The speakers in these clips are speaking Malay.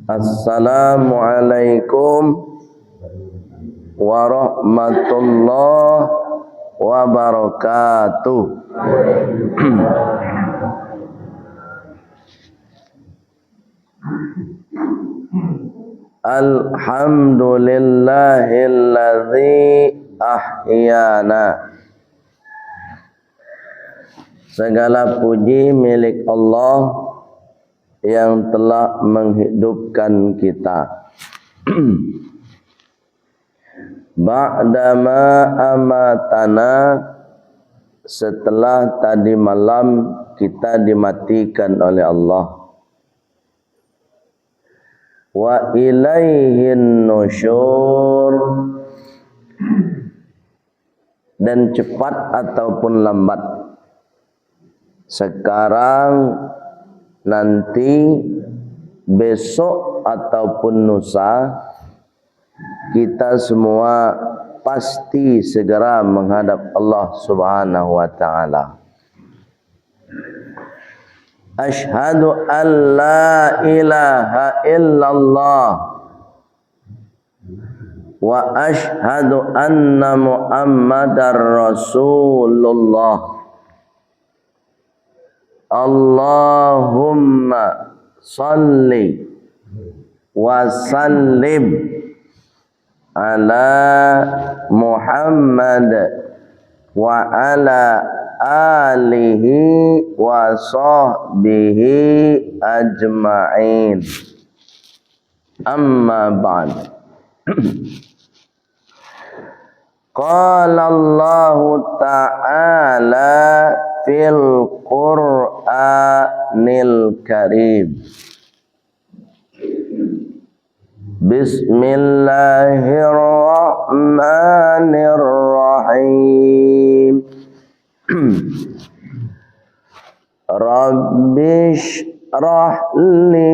Assalamualaikum warahmatullahi wabarakatuh. Alhamdulillahilladzi ahyana. Segala puji milik Allah yang telah menghidupkan kita. Ba'dama amatana, setelah tadi malam kita dimatikan oleh Allah. Wa ilaihin nusyur, dan cepat ataupun lambat, sekarang, nanti, besok ataupun lusa, kita semua pasti segera menghadap Allah Subhanahu wa taala. Asyhadu an la ilaha illallah wa asyhadu anna Muhammadar Rasulullah. Allahumma salli wa sallim ala Muhammad wa ala alihi wa sahbihi ajma'in. Amma ba'd. Qala Allah ta'ala fil Qur'anil Karim. Bismillahirrahmanirrahim. Rabbi shrah li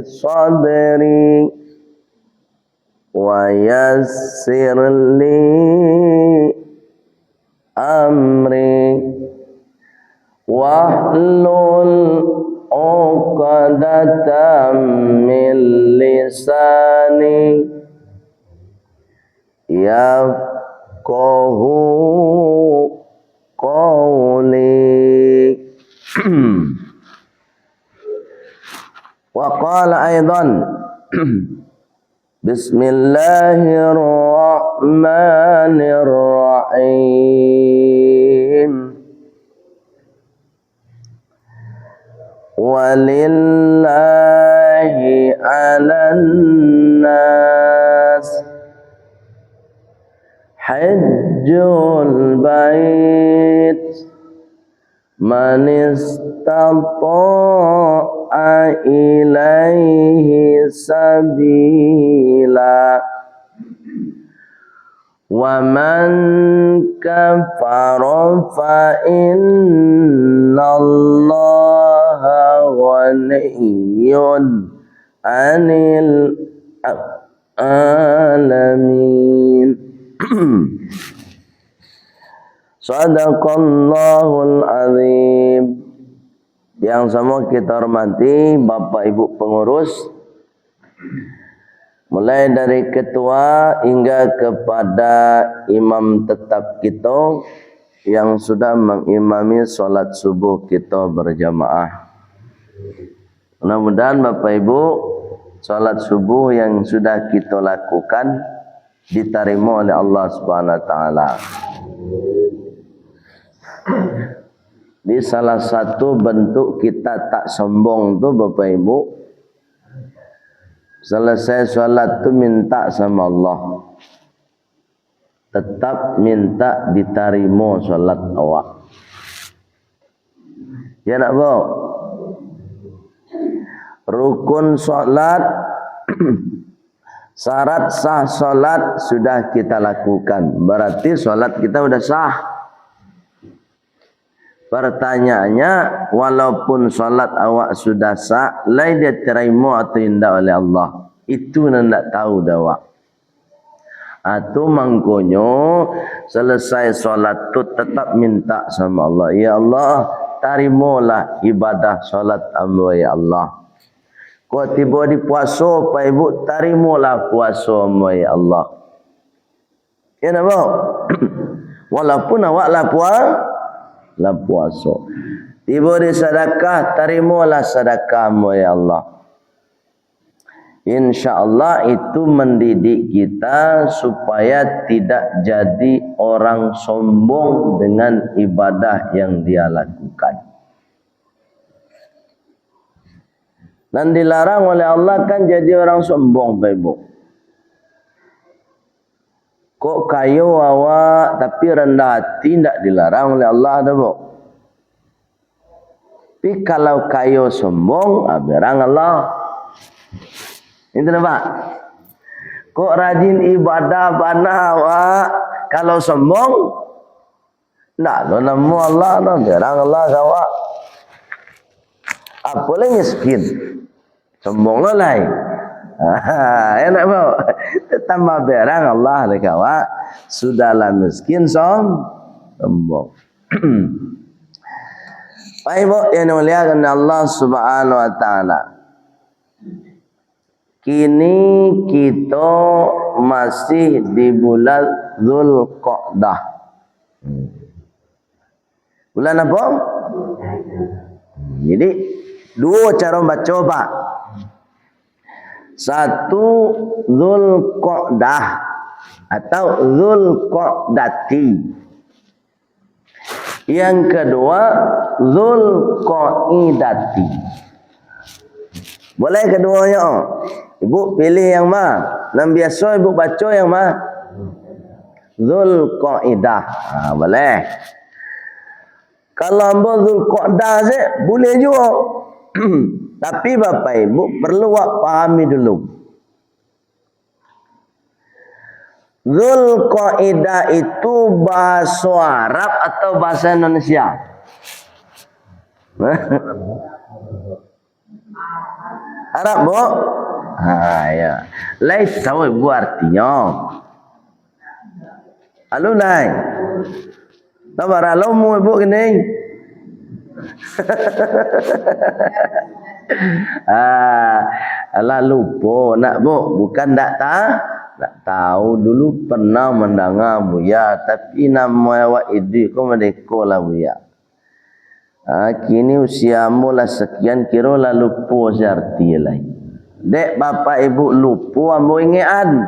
sadri wa yassir li amri wahlul 'uqdatam min lisani yafqahu qawli. Wa qala aidan Bismillahirrahmanirrahim. Walillahi 'alan nas hajjul bait man istata'a ilaihi sabila wa man kafara fa innallaha ghaniyyun 'anil alamin. Sadaqallahul azim. Yang semua kita hormati Bapak Ibu pengurus, mulai dari ketua hingga kepada imam tetap kita yang sudah mengimami solat subuh kita berjamaah. Mudah-mudahan Bapak Ibu, solat subuh yang sudah kita lakukan diterima oleh Allah Subhanahu wa taala. Di salah satu bentuk kita tak sombong tu Bapak Ibu, selesai solat tu minta sama Allah, tetap minta diterima solat awak. Ya nak bawa rukun solat, syarat sah solat sudah kita lakukan, berarti solat kita sudah sah. Pertanyaannya, walaupun solat awak sudah sah, lain dia terima atau tidak oleh Allah, itu nak tahu dah awak. Atau mangkonyo selesai solat tu tetap minta sama Allah, ya Allah, terimalah ibadah solat hamba ya Allah. Kau tiba di puasa, Pak Ibu, tarimulah puasa ya Allah. Ya nama? Walaupun awak lah puasa. Tiba di sedekah, tarimulah sedekahmu ya Allah. InsyaAllah itu mendidik kita supaya tidak jadi orang sombong dengan ibadah yang dia lakukan. Dan dilarang oleh Allah kan jadi orang sombong, Bapak Ibu. Kok kayu awak tapi rendah hati tidak dilarang oleh Allah, ada bu. Tapi kalau kayu sombong, berang Allah. Itu nampak. Kok rajin ibadah bana awak kalau sombong? Nak lo namu Allah, no berang Allah awak. Apa lagi miskin? Sombong lo lain. Enak bu. Tambah berang Allah dekat awak. Sudahlah miskin sombong. Baik bu, yang dimuliakan Allah Subhanahu Wa Taala. Kini kita masih di bulan Dzulqa'dah. Bulan apa? Jadi dua cara baca Pak. Satu Dzulqa'dah atau Dzulqa'dati. Yang kedua Dzulqa'idati. Boleh keduanya? Ibu pilih yang mana? Yang biasa ibu baca yang mana? Dzulqa'dah. Boleh. Kalau ambil Dzulqa'dah saja boleh juga. Tapi Bapak Ibu perlu pahami dulu. Dzulqa'dah itu bahasa Arab atau bahasa Indonesia? Arab bu? Ya. Lai tahu ibu artinya. Halo lai. Tahu baralomu ibu gini. Alah lupa nak bu, bukan tak tahu dulu pernah mendengar Buya, tapi nama awak itu kau merdeka lah Buya. Kini usiamu lah sekian kira lah lupa searti lain. Dek bapak ibu lupa ambo ingetan.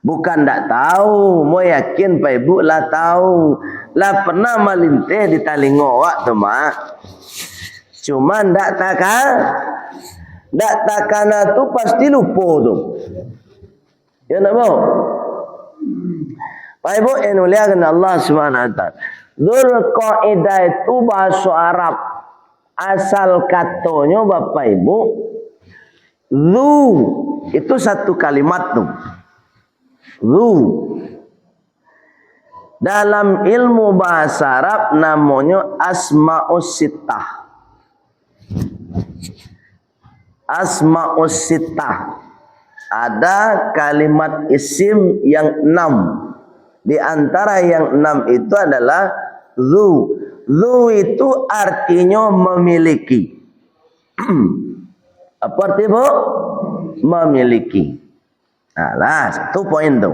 Bukan tak tahu, mau yakin pak ibu lah tahu. Lah pernah melintih di talingo awak tu mak. Cuma tak takkan tu pasti lupa tu. Ya nak mau? Pak ibu yang muliakan Allah Subhanahu Wa Taala. Dzulqa'dah itu bahasa Arab. Asal katanya bapak ibu. Zu itu satu kalimat tu. Zu. Dalam ilmu bahasa Arab namanya asma'us sittah. Asma'us sittah. Ada kalimat isim yang 6. Di antara yang 6 itu adalah zu. Zu itu artinya memiliki. Apa arti bu? Memiliki. Nah, satu poin tu.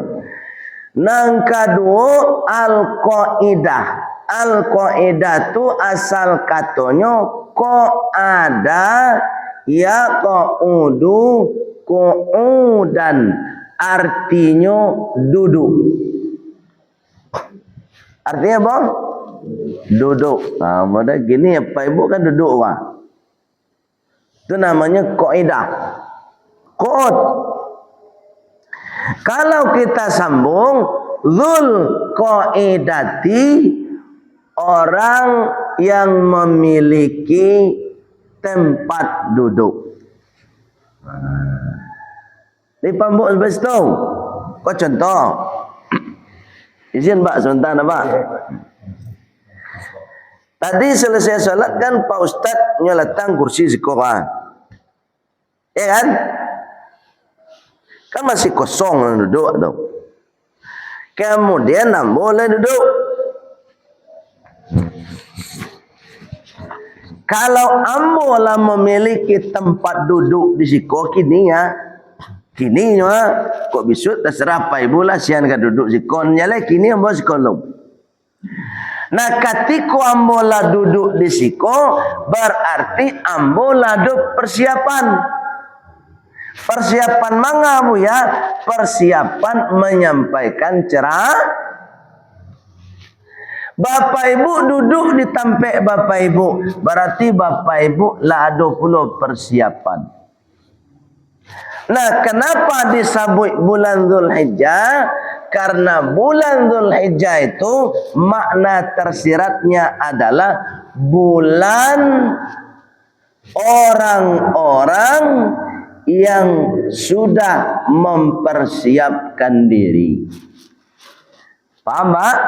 Nang kedua al-qaidah. Al-qaidah tu asal katanya qa'ada ya qa'udu qu'udan. Artinya duduk. Artinya apa? Duduk. Pada gini apa ibu kan duduk wah. Itu namanya qaidah. Qad. Kalau kita sambung Dzulqa'idati, orang yang memiliki tempat duduk. Di pambuk sebelah tu. Kau contoh. Izin Pak sebentar Pak. Tadi selesai salat kan Pak Ustaz nyeletang kursi sekolah. Ya kan? Kan masih kosong duduk tu. Kemudian boleh duduk. Kalau ambo lah memiliki tempat duduk di siko kini ya, kini ya, kok bisut terserah pai bola sian ka duduk sikon nyale kini ambo sikolong. Nah ketika ambo lah duduk di siko berarti ambo lah duduk persiapan. Persiapan manga bu ya, persiapan menyampaikan cerah. Bapak ibu duduk di tampek bapak ibu, berarti bapak ibu lah ada puluh persiapan. Nah, kenapa disebut bulan Zulhijjah? Karena bulan Zulhijjah itu makna tersiratnya adalah bulan orang-orang yang sudah mempersiapkan diri. Paham, Pak?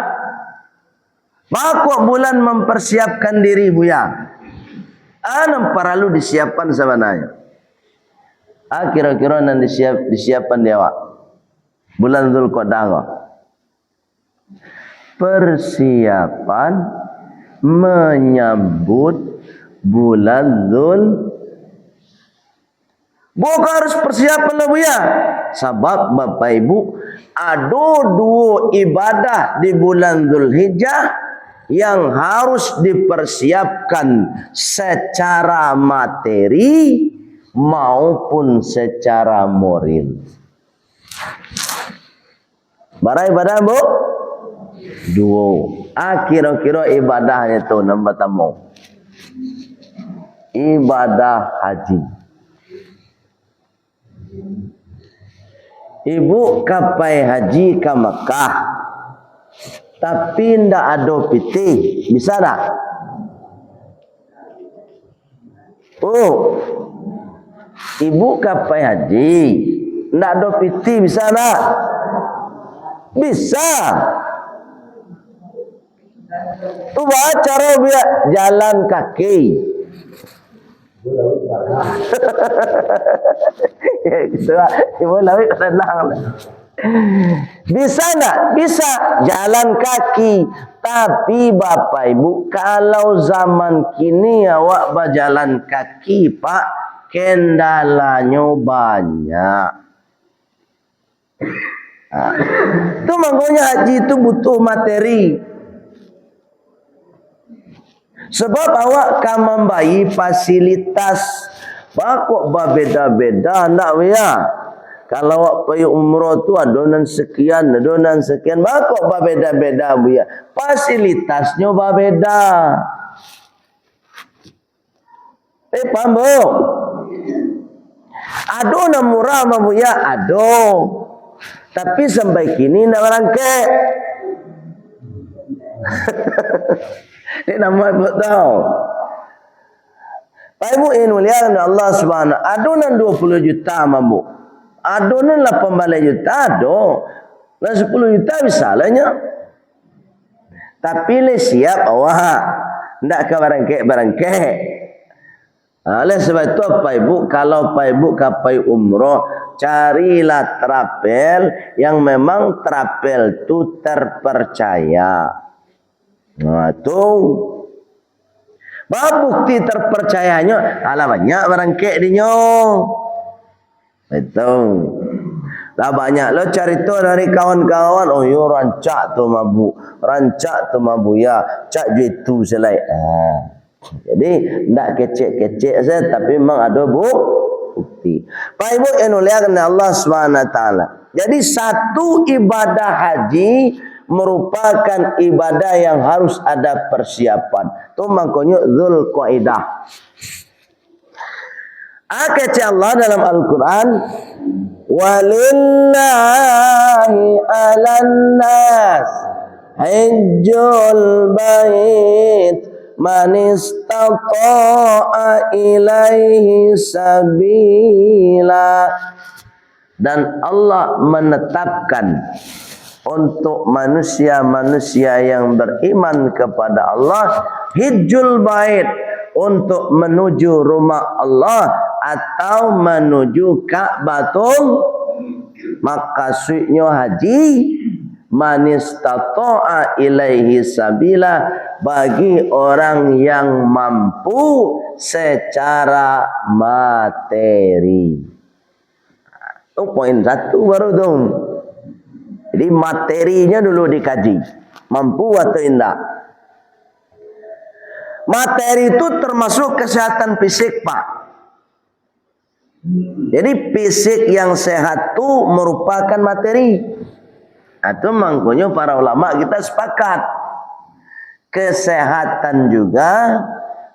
Maka bulan mempersiapkan diri buya. Anam perlu disiapkan sebenarnya. Kira-kira nanti disiapkan dia awak. Bulan Dzulqa'dah. Persiapan menyambut bulan Bukan harus persiapan lah buya. Sebab Bapak Ibu ada dua ibadah di bulan Dzulhijjah yang harus dipersiapkan secara materi maupun secara moral. Bara ibadah bu? Dua. Kira-kira ibadahnya tu nombor tamu. Ibadah haji. Ibu kapai haji ke Mekah, tapi ndak ada piti, bisa tak? Oh, ibu kapai haji, ndak ada piti, bisa tak? Bisa. Tu cara biar jalan kaki. Ibu lawik tenang. Bisa tak? Bisa jalan kaki. Tapi Bapak Ibu, kalau zaman kini awak berjalan kaki, Pak, kendalanya banyak. Itu makanya haji itu butuh materi. Sebab awak kan membayi fasilitas. Kok berbeda-beda nak ya? Kalau awak pergi umrah tu adonan sekian, kok berbeda-beda ya? Fasilitasnya berbeda. Paham bu? Adonan murah bu ya? Ado. Tapi sampai kini nak berangkat. Ini nama ibu tahu. Pak Ibu ini mulia Allah Subhanahu. Adonan 20 juta mampu. Adonan 18 juta ado. Dan 10 juta bisa lahnya. Tapi le siap awak. Ndak ke barangkek. Oleh sebab itu Pak Ibu, kalau Pak Ibu kapai umroh, carilah travel yang memang travel itu terpercaya. Nah itu bukti terpercayanya banyak barangkek dinyo. Itu lah banyak lo cari tu dari kawan-kawan. Oh yo rancak tu mabu ya cak juitu selai. Jadi ndak kecek-kecek saja, tapi memang ada bukti. Pak Ibu yang muliakan Allah SWT. Jadi satu ibadah haji merupakan ibadah yang harus ada persiapan. Itu makanya Dzulqa'dah. Kata Allah dalam Al-Quran, walillahi 'alan nas hajjul bait man istata'a ilaihi sabila. Dan Allah menetapkan untuk manusia-manusia yang beriman kepada Allah hijjul bait, untuk menuju rumah Allah atau menuju Ka'batul. Maksudnya haji man istata'a ilaihi sabila, bagi orang yang mampu secara materi. Itu poin satu baru tu. Jadi materinya dulu dikaji, mampu atau tidak. Materi itu termasuk kesehatan fisik, Pak. Jadi fisik yang sehat itu merupakan materi. Atau makanya para ulama kita sepakat, kesehatan juga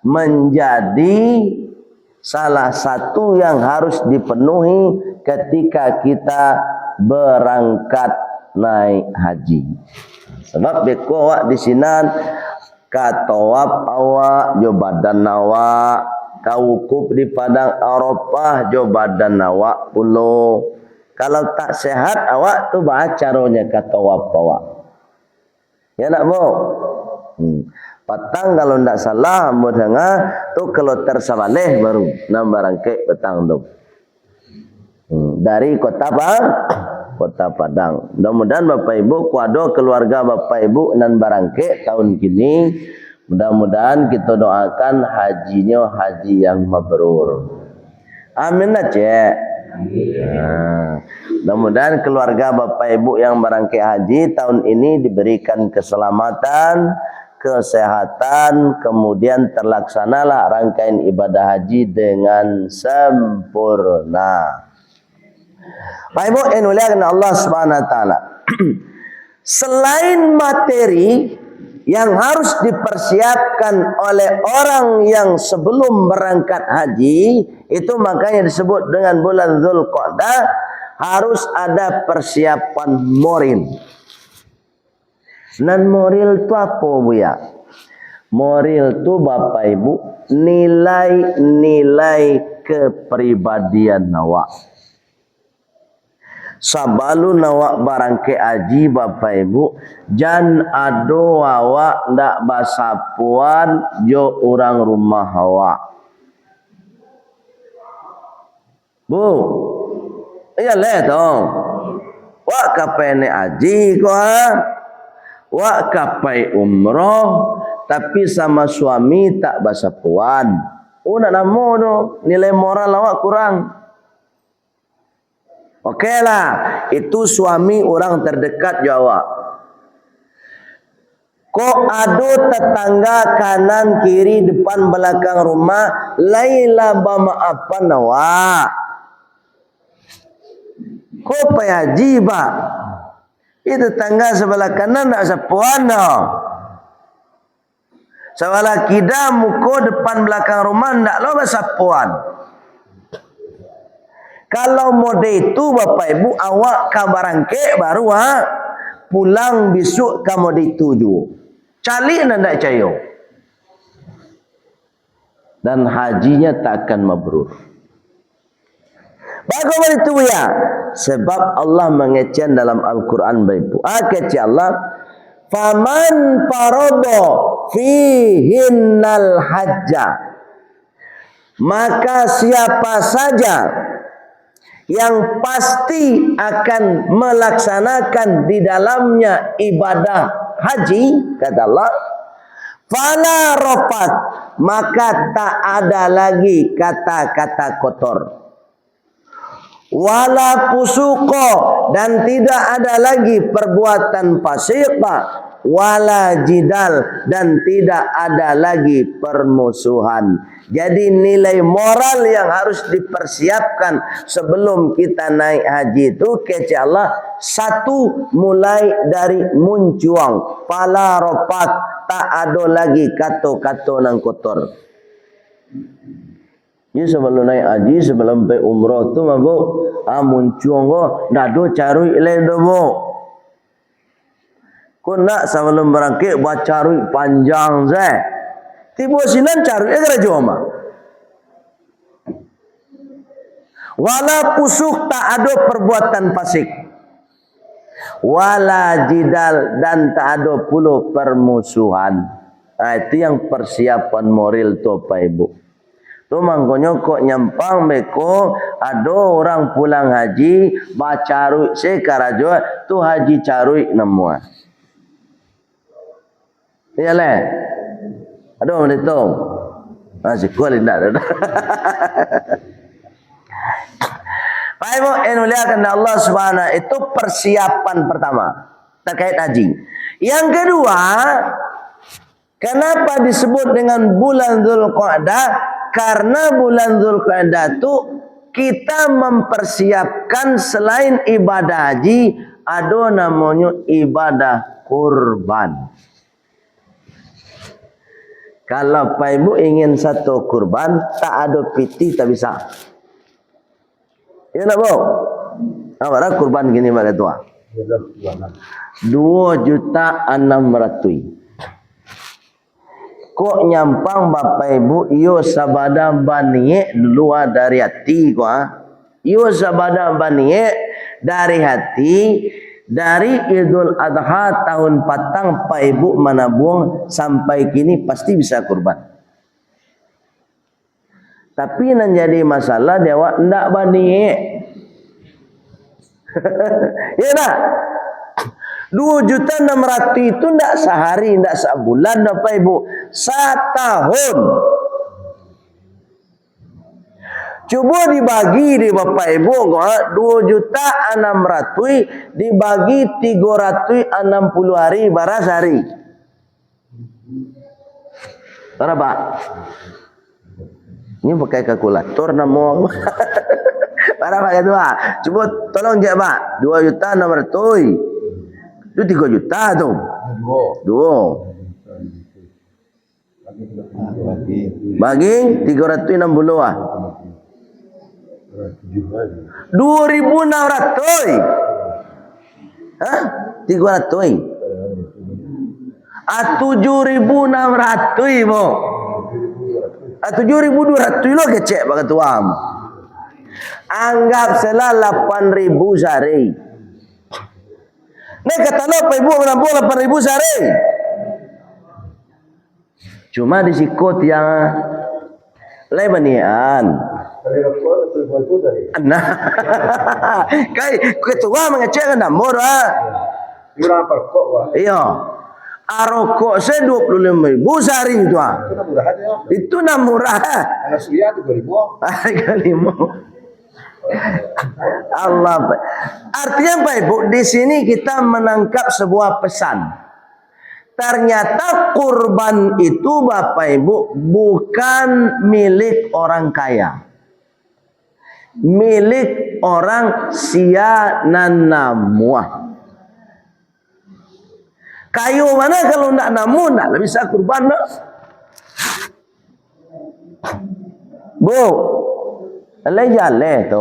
menjadi salah satu yang harus dipenuhi ketika kita berangkat naik haji. Sebab beko awak di sinan katawab awak jo badan awak, kawukuf di padang Arafah jo badan awak pulo. Kalau tak sehat awak tu baca caranya katawab awak. Ya nak bu? Petang kalau ndak salah modanga tu kalau tersabaleh baru nambah rangkek petang tu. Dari kota apa? Kota Padang. Mudah-mudahan Bapak Ibu kuado keluarga Bapak Ibu nan barangke tahun kini, mudah-mudahan kita doakan hajinya haji yang mabrur. Amin aja. Mudah-mudahan keluarga Bapak Ibu yang barangke haji tahun ini diberikan keselamatan, kesehatan, kemudian terlaksanalah rangkaian ibadah haji dengan sempurna. Bapak Ibu yang dimuliakan Allah Subhanahu wa taala. Selain materi yang harus dipersiapkan oleh orang yang sebelum berangkat haji, itu makanya disebut dengan bulan Dzulqa'dah, harus ada persiapan moral. Dan moral itu apa, Bu ya? Moral itu Bapak Ibu nilai-nilai kepribadian awak. Sabalun awak barangke haji Bapak Ibu, jan ado awak ndak basapuan jo orang rumah awak. Bu, iya leh dong. Wak kapai ne haji ko ha? Wak kapai umroh tapi sama suami tak basapuan. Nak namo do, nilai moral awak kurang. Okey lah, itu suami orang terdekat Jawa. Kok ada tetangga kanan kiri depan belakang rumah laila bamaafan awak. Kok haji ba? Itu tetangga sebelah kanan tak sepuan dah. Sebelah kida muka depan belakang rumah tak lo bersapuan. Kalau mode itu Bapak Ibu awak kabarangke baru pulang besok ke mode itu juga. Cali ndak cayo. Dan hajinya tak akan mabrur. Bagaimana itu ya? Sebab Allah mengecen dalam Al-Quran Bapak Ibu. Kata Allah, "Faman farada fihinnal hajja." Maka siapa saja yang pasti akan melaksanakan di dalamnya ibadah haji, kata Allah, fala rafat, maka tak ada lagi kata-kata kotor, wala fusuqa, dan tidak ada lagi perbuatan fasik, wala jidal, dan tidak ada lagi permusuhan. Jadi nilai moral yang harus dipersiapkan sebelum kita naik haji itu kata Allah, satu, mulai dari muncuang, pala ropak, tak ada lagi kata-kata nang kotor. Jadi sebelum naik haji, sebelum pergi umrah tu mabuk muncuang ko, dado carui ledo bo. Kau nak sebelum berangkat buat carui panjang saya. Tiba sinan carui agar joma. Wala pusuk, tak ada perbuatan fasik. Wala jidal, dan tak ada pula permusuhan. Itu yang persiapan moral tu Pak Ibu. Tu Tu mangkonyo kok nyampang beko ado orang pulang haji bacarui sekarajo tu haji carui namua. Iya le. Aduh menito. Masih kuat indah. Baik bu, yang muliakan Allah Subhanahu, itu persiapan pertama terkait haji. Yang kedua, kenapa disebut dengan bulan Dzulqa'dah? Karena bulan Dzulqa'dah itu kita mempersiapkan selain ibadah haji, ada namanya ibadah kurban. Kalau Pak Ibu ingin satu kurban, tak ada piti tak bisa. Ya nak bu? Apa kurban gini mak ketua? 2.600.000. Kok nyampang Bapak Ibu iyo sabada baniye luar dari hati ko iyo sabada baniye dari hati dari Idul Adha tahun patang Pak Ibu menabung sampai kini pasti bisa kurban. Tapi yang jadi masalah dewa ndak baniye. Ya nak? 2.600.000 itu tidak sehari, tidak sebulan, Bapak Ibu. Setahun. Coba dibagi di Bapak Ibu, 2.600.000 dibagi 360 hari, baras hari. Berapa? Ini pakai kalkulator namo. Berapa kata Pak? Coba tolong jawab Pak. 2.600.000. Itu 3 juta tu. Dua. Bagi 360 ah. 2.600. Hah? 300. 7.600 Ibu. 7.200 lo kecek Pak Ketua. Anggap salah 8.000 sehari. Nek kata lo Pak Ibu menampung 8.000 sehari. Cuma di sikut yang lebanian. Nah, kai ketua mengecek kan namur ah. Berapa kok wah? Iya. Arokok saya 25.000 sehari itu ah. Itu nak murah. Kalau suya 3.000. 3.000. Allah. Artinya Pak Ibu, di sini kita menangkap sebuah pesan. Ternyata kurban itu Bapak Ibu bukan milik orang kaya. Milik orang sia nan namuah. Kayu mana kalau nak namu nak bisa kurban tak? Bu, Alay tu.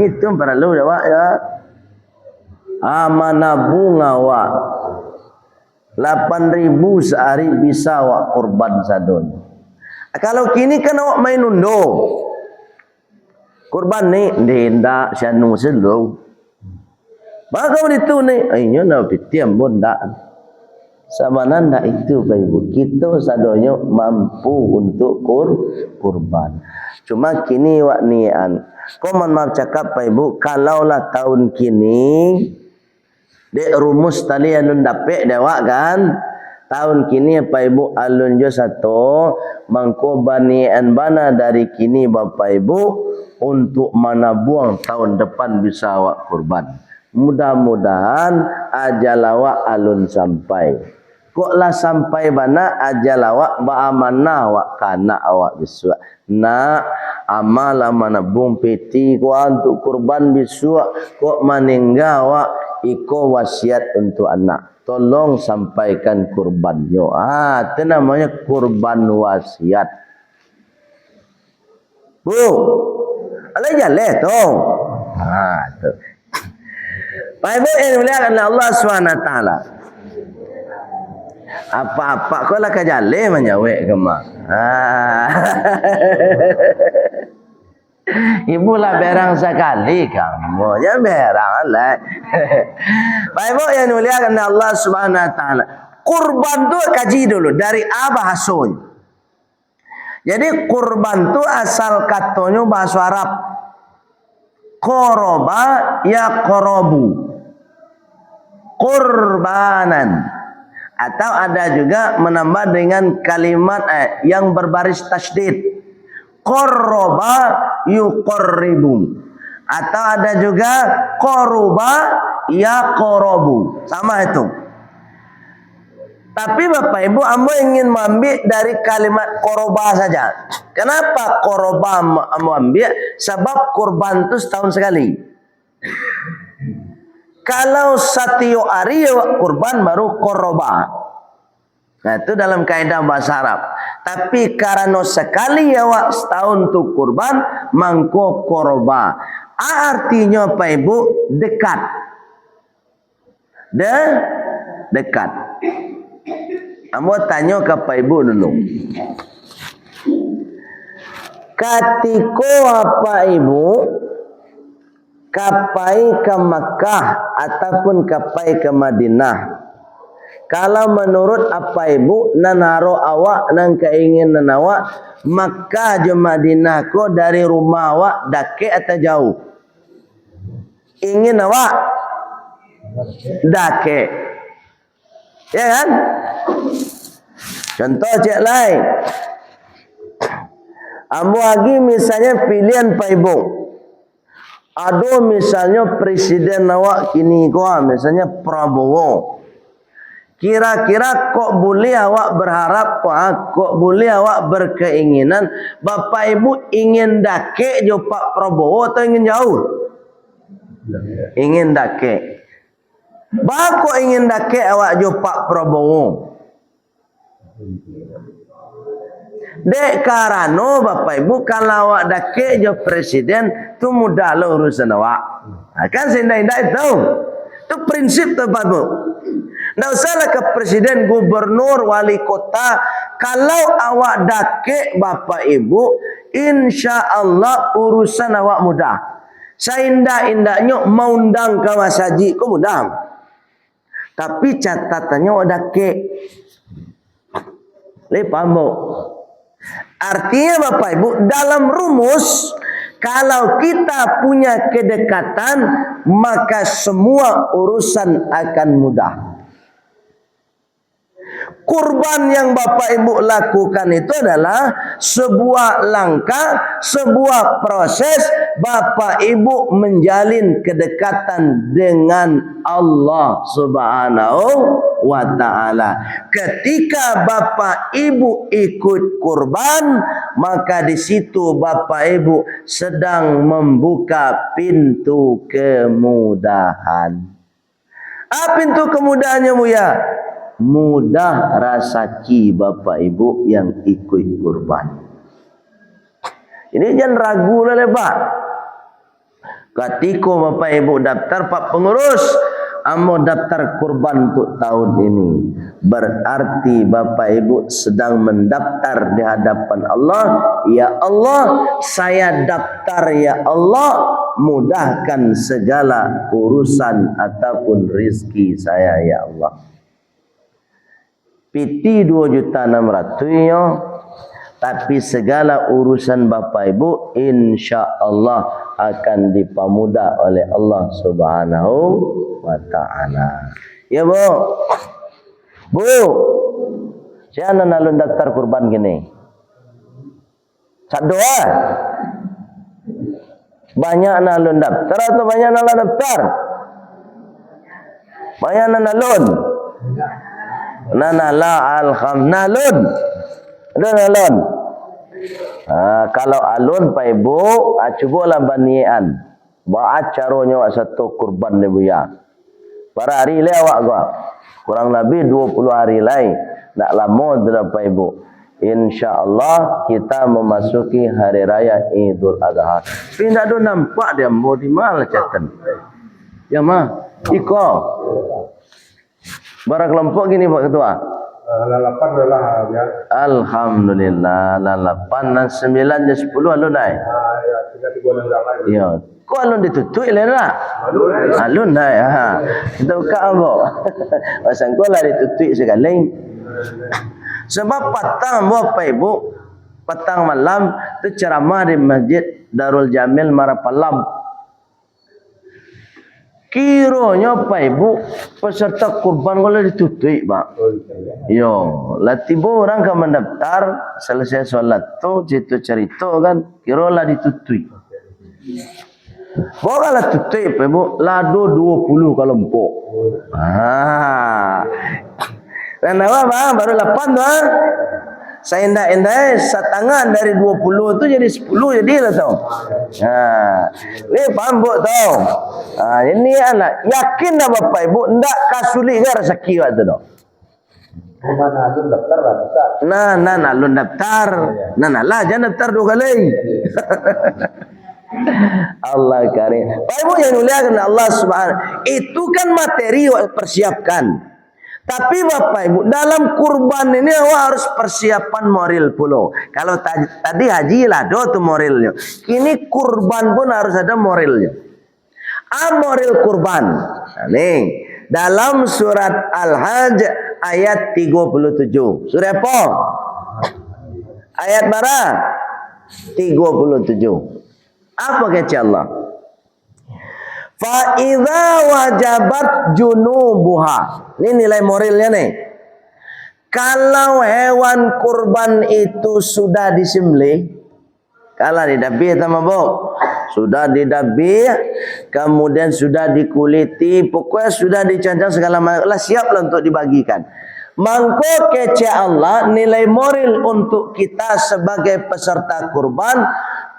Itu perlu jawab ya. Mana bunga wak 8.000 sehari bisa wak kurban sadon. Kalau kini kan awak main undo. Kurban ni ndak syanu selo. Maka itu ni, ayo nak pitiam pun dak. Sabananda itu Bapak Ibu, kita sadonyo mampu untuk kurban. Cuma kini wak nian. Komen maaf cakap Bapak Ibu, kalaulah tahun kini dek rumus tali alun dapek dewak kan. Tahun kini Bapak Ibu alun jo satu mangko banian bana dari kini Bapak Ibu untuk mana buang tahun depan bisa wak kurban. Mudah-mudahan ajal awak alun sampai. Koklah sampai bana ajal awak ba'amanah awak kana awak biswa. Nak amala mana bung peti ko untuk kurban biswa kok maningga awak iko wasiat untuk anak. Tolong sampaikan kurbannya. Itu namanya kurban wasiat. Bu, alai jaleh tu. Tu. Baik Bu, yang muliakan Allah SWT. Apa-apa kau lah kajale menjawab kemak. Ibu lah berang sekali kamu. Ya berang lah. Baik Bu, yang muliakan Allah SWT. Kurban tu kaji dulu dari apa hasilnya. Jadi kurban tu asal katanya bahasa Arab. Qoroba ya qorobu. Kurbanan. Atau ada juga menambah dengan kalimat yang berbaris tasydid. Qoroba yuqorribu. Atau ada juga qoroba ya qorobu. Sama itu. Tapi Bapak Ibu, ambo ingin mengambil dari kalimat qoroba saja. Kenapa qoroba ambo ambil? Sebab kurban itu setahun sekali. Kalau setiap hari kurban baru qoroba. Nah itu dalam kaidah bahasa Arab. Tapi karena sekali awak setahun tu kurban, mangko qoroba. Artinya Bapak Ibu dekat. Dekat. Ambo tanya ke Pak Ibu dulu. Ketika Bapak Ibu kapai ke Makkah ataupun kapai ke Madinah, kalau menurut apa Ibu nanaro awak nang keinginan awak Makkah je Madinah ko dari rumah awak dake atau jauh? Ingin awak dake, ya kan? Contoh cek lain, ambo lagi misalnya pilihan Pak Ibu. Ada misalnya presiden awak kini ko, misalnya Prabowo. Kira-kira kok boleh awak berharap, kok boleh awak berkeinginan Bapak Ibu ingin dake jo Pak Prabowo atau ingin jauh? Ingin dake. Kok ingin dake awak jo Pak Prabowo? Dek karano Bapak Ibu kalau awak dake jo presiden tu mudah lah urusan awak. Kan seindah-indah itu. Itu prinsip tu Bapak Ibu. Tidak usahlah ke presiden, gubernur, wali kota. Kalau awak dake Bapak Ibu, insya Allah urusan awak mudah. Seindah-indahnya mau undang ke Mas Haji, kok mudah. Tapi catatannya awak dake. Paham? Artinya Bapak Ibu, dalam rumus, kalau kita punya kedekatan, maka semua urusan akan mudah. Kurban yang Bapak Ibu lakukan itu adalah sebuah langkah, sebuah proses Bapak Ibu menjalin kedekatan dengan Allah Subhanahu wa ta'ala. Ketika Bapak Ibu ikut kurban, maka di situ Bapak Ibu sedang membuka pintu kemudahan. Pintu kemudahannya Buya? Mudah rasaki Bapak Ibu yang ikut kurban. Ini jangan ragu lah Pak. Ketika Bapak Ibu daftar Pak Pengurus, amo daftar kurban untuk tahun ini, berarti Bapak Ibu sedang mendaftar di hadapan Allah. Ya Allah, saya daftar ya Allah, mudahkan segala urusan ataupun rizki saya ya Allah. PT 2.600.000 ya, tapi segala urusan Bapak Ibu insya Allah akan dipermudah oleh Allah Subhanahu wa ta'ala. Ya Bu, siapa nalun daftar kurban gini? Sak doa. Banyak nalun daftar atau banyak nalun daftar? Banyak nalun. Nala alhamnalun. Ada nalun. Kalau alun Pak Ibu, cubalah banian. Buat caranya awak satu kurban ni Buya. Para hari lai awak gua. Kurang lebih 20 hari lai. Tak lama dah Pak Ibu. InsyaAllah kita memasuki hari raya Idul Adha. Tapi tak ada nampak dia mau di mana catan. Ya mah, iko. Barang kelompok gini Pak Ketua. Lalapan adalah ya. Alhamdulillah, lalapan dan 9 dan 10 alun dah. Ya, 3 bulan yang lain. Ya. Kau alun ditutup le lah. Alun dah ya. Kita buka apa? Pasang kau lah ditutup sekali. Sebab patang Bapak Ibu, petang malam tu ceramah di Masjid Darul Jamil Marapalam. Kiranya Pak Ibu peserta kurban kalau ditutup Pak. Yo, lah tiba orang ke mendaftar selesai solat tu cerita kan kira lah ditutup. Bawa lah tutup Pak Ibu lado 20 kalau empuk. Dan apa baru 8 tu saya endai setangan dari 20 tu jadi 10 jadilah tau. Ni paham bu tau. Ini anak yakin dah Bapak Ibu ndak kasuli ke rezeki waktu tu. Mana alun daftar lah daftar. Nah alun daftar. Lah jangan daftar 2 kali. Allah karim. Bapak Ibu yang muliakan Allah Subhanahu. Itu kan materi persiapkan. Tapi Bapak Ibu dalam kurban ini awak harus persiapan moral pula. Kalau tadi haji lah do tu moralnya. Kini kurban pun harus ada moralnya. Moral kurban. Nih dalam surat Al-Hajj ayat 37. Surah apa? Ayat mana? 37. Apa kata Allah? Fa idza wajabat junubuha. Ini nilai moralnya nih. Kalau hewan kurban itu sudah disembelih, kalau didabih sama bu, sudah didabih, kemudian sudah dikuliti, pokoknya sudah dicancang segala macam, lah siap lah untuk dibagikan. Mangko kece Allah nilai moral untuk kita sebagai peserta kurban,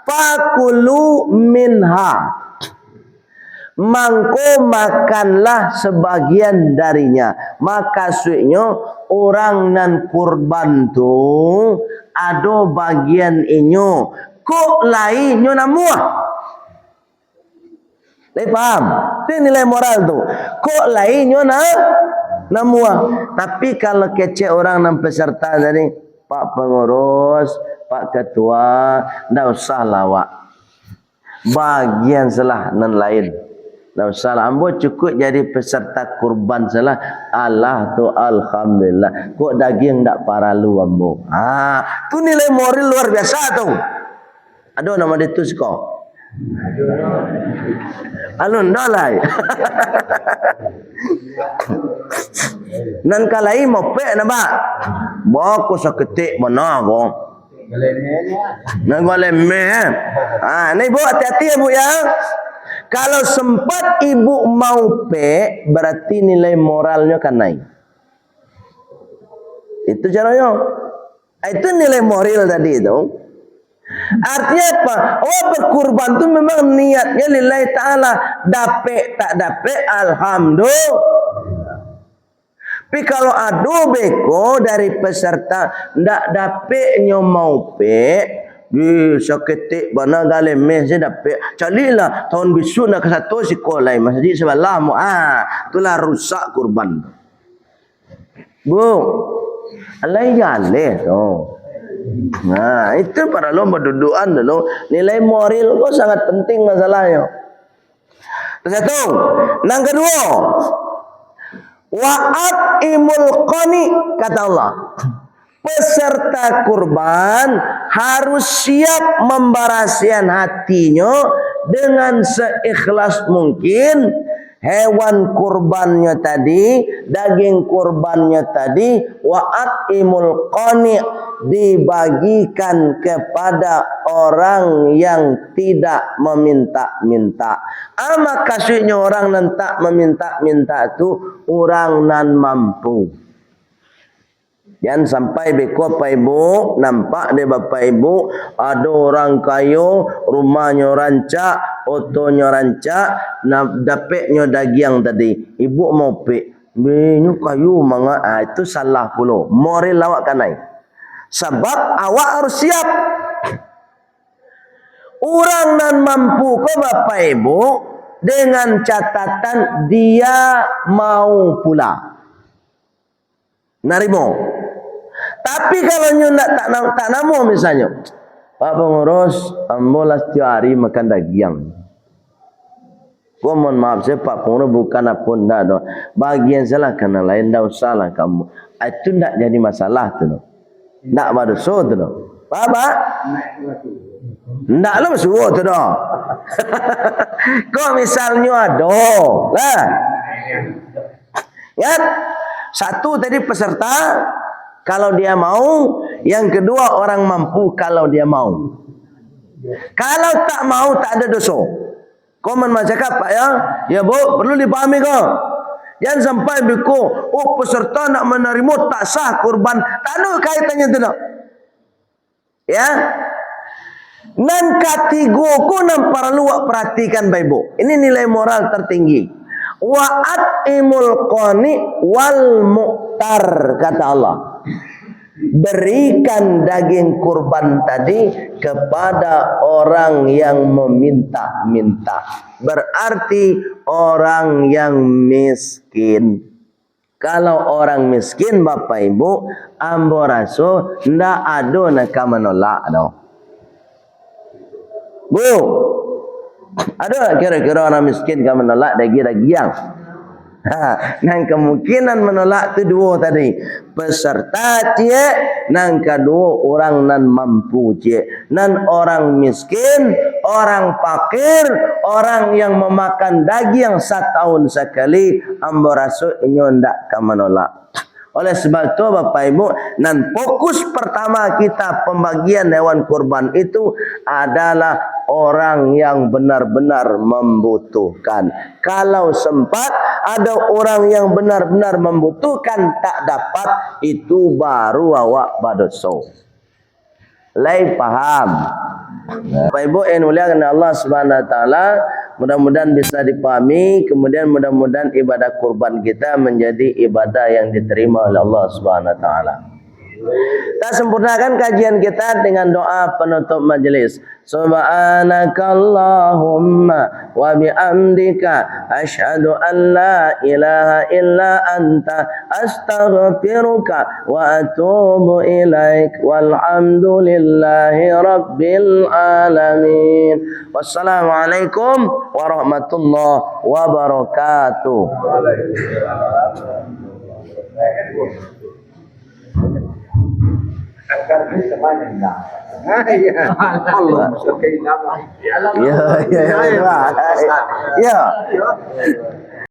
fakulu minha. Mangko makanlah sebagian darinya. Maka suiknya orang nan kurban tu ada bagian inyo kok lainnya namuah. Lagi paham? Itu nilai moral tu. Kok lainnya namuah. Tapi kalau kece orang nan peserta tadi, Pak Pengurus, Pak Ketua, ndak usah lawak. Bagian salah nan lain. Nah, salah ambo cukup jadi peserta kurban salah. Allah tu alhamdulillah. Kok daging ndak paralu ambo. Tu nilai moral luar biasa tu. Ada nama dia tu siko. Alun dalai. Nan kalai mopek na ba. Ba ko saketik mana ko. Nan goleme. Ni bu hati-hati ya bu ya. Kalau sempat ibu mau berarti nilai moralnya kan naik. Itu caranya. Itu nilai moral tadi itu. Artinya apa? Oh berkurban itu memang niatnya lillahi ta'ala. Dapat tak dapat alhamdulillah. Tapi kalau adu beko dari peserta ndak dapatnya mau di saketik bana galem mes je dapat calilah tahun bisu nak ke satu sekolah masjid sebelah mu itulah rusak kurban bu alai jale tu. Itu para lomba duduan dulu nilai moral tu sangat penting masalahnya. Satu, yang kedua wa'at imul qani kata Allah. Peserta kurban harus siap membarasian hatinya dengan seikhlas mungkin hewan kurbannya tadi, daging kurbannya tadi, wa'at imul qani dibagikan kepada orang yang tidak meminta-minta. Maka maksudnya orang yang tak meminta-minta itu orang nan mampu. Jangan sampai beko Bapak Ibu nampak deh Bapak Ibu ada orang kaya rumahnya rancak, otonya rancak, dapatnya daging tadi. Ibu mau benyu kayu manga itu salah pula. Moral awak kan naik. Sebab awak harus siap. Orang nan mampu ko Bapak Ibu dengan catatan dia mau pula. Narimo. Tapi kalau nyu tak namo misalnya, Pak Pengurus, ambolah setiap hari makan daging. Gua mohon maaf saya Pak Pengurus bukan apa ndak do. Bagian salah kena lain dah usahlah kamu. Itu ndak jadi masalah tu. Ndak berdosa tu. Faham tak? Ndaklah suruh tu dah. Kau misalnya ada lah. Ya, satu tadi peserta kalau dia mau, yang kedua orang mampu kalau dia mau. Kalau tak mau tak ada dosa. Kau cakap Pak ya Bu, perlu dipahami kau. Jangan sampai biku, peserta nak menerima tak sah kurban, tak ada kaitannya tu dah. Ya. Nan katigo ko nan perlu perhatikan Bapak. Ini nilai moral tertinggi. Wa'at imul qani wal mu'tar, kata Allah. Berikan daging kurban tadi kepada orang yang meminta-minta. Berarti orang yang miskin. Kalau orang miskin Bapak Ibu, ambo raso ndak ada nak menolak dah. Bu, ada kira-kira orang miskin kan menolak daging-dagiang? Nang kemungkinan menolak tu dua tadi. Peserta cie, nang kedua orang nan mampu cie. Nan orang miskin, orang fakir, orang yang memakan daging setahun sekali, ambo rasul inyo ndak kan menolak. Oleh sebab itu Bapak Ibu, dan fokus pertama kita pembagian hewan kurban itu adalah orang yang benar-benar membutuhkan. Kalau sempat ada orang yang benar-benar membutuhkan tak dapat, itu baru awak berdosa. Lai paham? Bapak Ibu yang muliakan Allah Subhanahu wa taala, mudah-mudahan bisa dipahami, kemudian mudah-mudahan ibadah kurban kita menjadi ibadah yang diterima oleh Allah Subhanahu wa taala. Kita sempurnakan kajian kita dengan doa penutup majelis. Subhanakallahumma wa bihamdika asyhadu an la ilaha illa anta astaghfiruka wa atubu ilaik walhamdulillahi rabbil alamin. Wassalamualaikum warahmatullahi wabarakatuh. Allah. Ya.